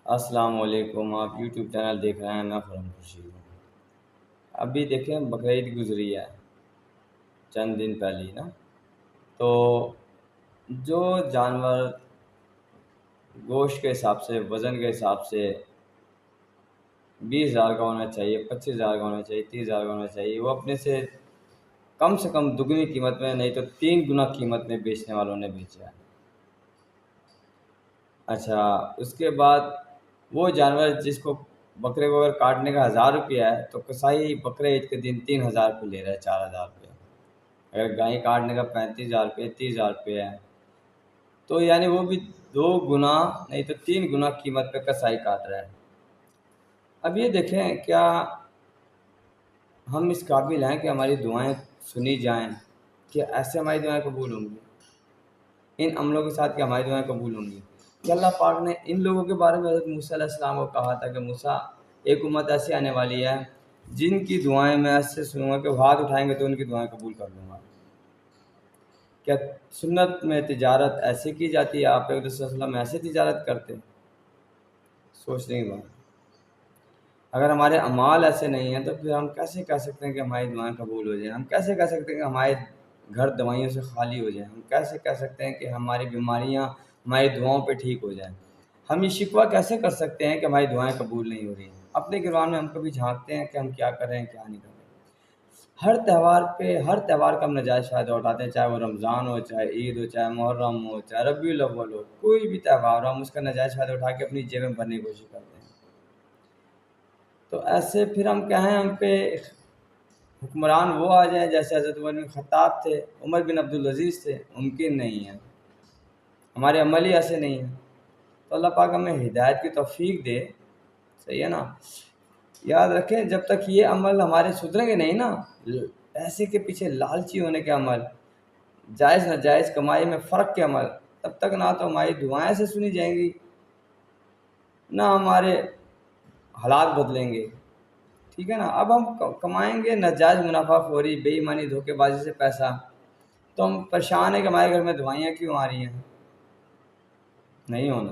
السلام علیکم، آپ یوٹیوب چینل دیکھ رہے ہیں، میں خرم خورشید ہوں۔ ابھی دیکھیں بقرعید گزری ہے چند دن پہلے ہی نا، تو جو جانور گوشت کے حساب سے، وزن کے حساب سے 20,000 کا ہونا چاہیے، 25,000 کا ہونا چاہیے، 30,000 کا ہونا چاہیے، وہ اپنے سے کم دگنی قیمت میں، نہیں تو 3 گنا قیمت میں بیچنے والوں نے بیچا ہے۔ اچھا، اس کے بعد وہ جانور جس کو بکرے کو اگر کاٹنے کا 1,000 روپیہ ہے تو کسائی بقرہ عید کے دن 3,000 پہ لے رہا ہے، 4,000 روپے۔ اگر گائے کاٹنے کا 35,000 روپے، 30,000 روپے ہے، تو یعنی وہ بھی 2 گنا نہیں تو 3 گنا قیمت پہ کسائی کاٹ رہا ہے۔ اب یہ دیکھیں کیا ہم اس قابل ہیں کہ ہماری دعائیں سنی جائیں؟ کہ ایسے ہماری دعائیں قبول ہوں گی؟ ان عملوں کے ساتھ کہ ہماری دعائیں قبول ہوں گی؟ کہ اللہ پاک نے ان لوگوں کے بارے میں حضرت موسیٰ علیہ السلام کو کہا تھا کہ موسیٰ، ایک امت ایسی آنے والی ہے جن کی دعائیں میں ایسے سنوں گا کہ وہ ہاتھ اٹھائیں گے تو ان کی دعائیں قبول کر دوں گا۔ کیا سنت میں تجارت ایسے کی جاتی ہے؟ آپ صلی اللہ علیہ وسلم ایسے تجارت کرتے؟ سوچنے کی بات۔ اگر ہمارے اعمال ایسے نہیں ہیں تو پھر ہم کیسے کہہ سکتے ہیں کہ ہماری دعائیں قبول ہو جائیں؟ ہم کیسے کہہ سکتے ہیں کہ ہمارے گھر دوائیوں سے خالی ہو جائیں؟ ہم کیسے کہہ سکتے ہیں کہ ہماری بیماریاں ہماری دعاؤں پہ ٹھیک ہو جائیں؟ ہم یہ شکوہ کیسے کر سکتے ہیں کہ ہماری دعائیں قبول نہیں ہو رہی ہیں؟ اپنے گروان میں ہم کبھی جھانکتے ہیں کہ ہم کیا کر رہے ہیں، کیا نہیں کر رہے ہیں؟ ہر تہوار کا ہم نجائز فائدہ اٹھاتے ہیں، چاہے وہ رمضان ہو، چاہے عید ہو، چاہے محرم ہو، چاہے ربیع الاول ہو، کوئی بھی تہوار ہو، ہم اس کا نجائز فائدہ اٹھا کے اپنی جیبیں بھرنے کی کوشش کرتے ہیں۔ تو ایسے پھر ہم کہیں ہم پہ حکمران وہ آ جائیں جیسے حضرت عمر بن خطاب تھے، عمر بن عبدالعزیز تھے؟ ممکن نہیں ہے، ہمارے عمل ہی ایسے نہیں ہیں۔ تو اللہ پاک ہمیں ہدایت کی توفیق دے، صحیح ہے نا؟ یاد رکھیں جب تک یہ عمل ہمارے سدھریں گے نہیں نا، پیسے کے پیچھے لالچی ہونے کے عمل، جائز ناجائز کمائی میں فرق کے عمل، تب تک نہ تو ہماری دعائیں سے سنی جائیں گی، نہ ہمارے حالات بدلیں گے۔ ٹھیک ہے نا؟ اب ہم کمائیں گے ناجائز منافع خوری، بے ایمانی، دھوکے بازی سے پیسہ، تو ہم پریشان ہیں کہ ہمارے گھر میں دوائیاں کیوں آ رہی ہیں؟ نہیں ہونا۔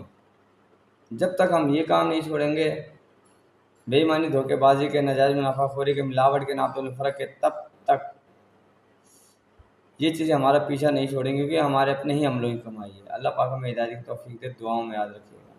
جب تک ہم یہ کام نہیں چھوڑیں گے، بے ایمانی، دھوکے بازی کے، ناجائز منافع خوری کے، ملاوٹ کے، ناپتول میں فرق کے، تب تک یہ چیزیں ہمارا پیچھا نہیں چھوڑیں گے، کیونکہ ہمارے اپنے ہی عملوں کی کمائی ہے۔ اللہ پاک ہمیں ہدایت کی توفیق دے، دعاؤں میں یاد رکھیے گا۔